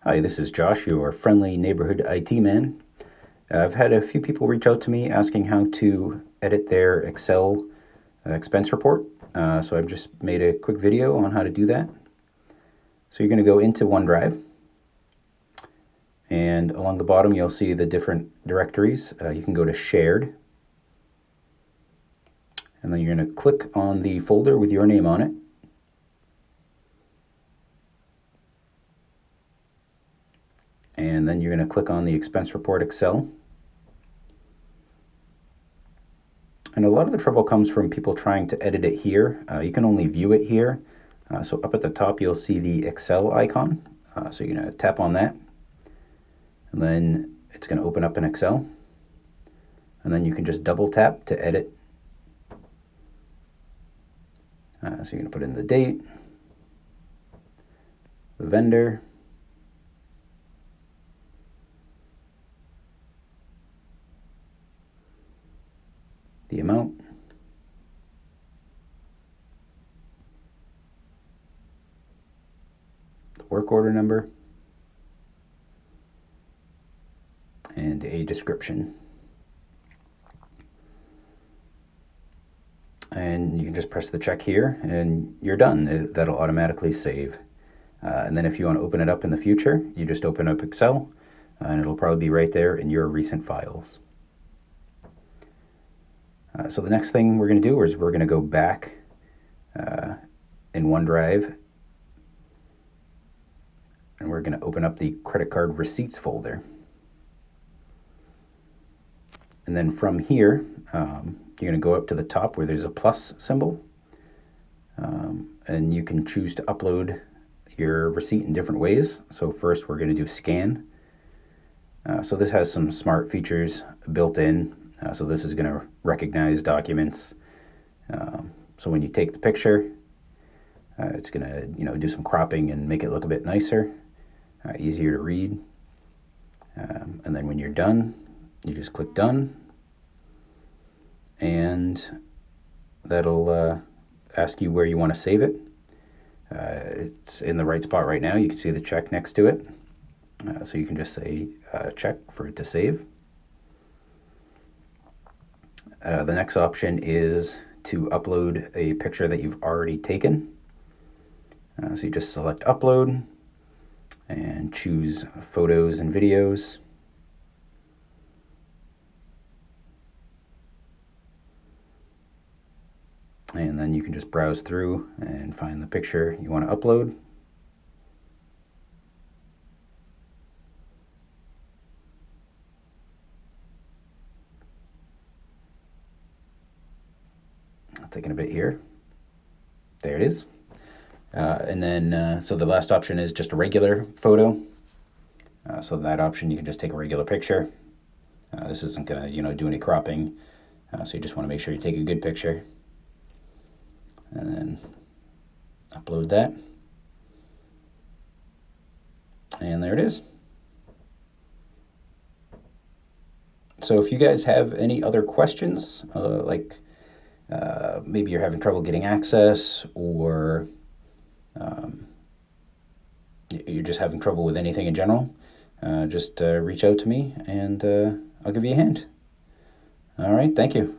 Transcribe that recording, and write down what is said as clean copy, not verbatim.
Hi, this is Josh, your friendly neighborhood IT man. I've had a few people reach out to me asking how to edit their Excel expense report. So I've just made a quick video on how to do that. So you're going to go into OneDrive, and along the bottom you'll see the different directories. You can go to Shared, and then you're going to click on the folder with your name on it. And then you're going to click on the Expense Report Excel. And a lot of the trouble comes from people trying to edit it here. You can only view it here. So up at the top you'll see the Excel icon. So you're going to tap on that. And then it's going to open up in Excel. And then you can just double tap to edit. So you're going to put in the date, the vendor, the amount, the work order number, and a description. And you can just press the check here and you're done. That'll automatically save. And then if you want to open it up in the future, you just open up Excel and it'll probably be right there in your recent files. So the next thing we're going to do is we're going to go back in OneDrive, and we're going to open up the credit card receipts folder. And then from here, you're going to go up to the top where there's a plus symbol, and you can choose to upload your receipt in different ways. So first we're going to do scan. So this has some smart features built in. So this is going to recognize documents. So when you take the picture, it's going to do some cropping and make it look a bit nicer, easier to read. And then when you're done, you just click done, and that'll ask you where you want to save it. It's in the right spot right now. You can see the check next to it. So you can just say check for it to save. The next option is to upload a picture that you've already taken. So you just select upload and choose photos and videos. And then you can just browse through and find the picture you want to upload. Taking a bit here. There it is. And then, so the last option is just a regular photo. So that option, you can just take a regular picture. This isn't going to, do any cropping. So you just want to make sure you take a good picture. And then upload that. And there it is. So if you guys have any other questions, maybe you're having trouble getting access, or you're just having trouble with anything in general, just reach out to me and I'll give you a hand. All right, thank you.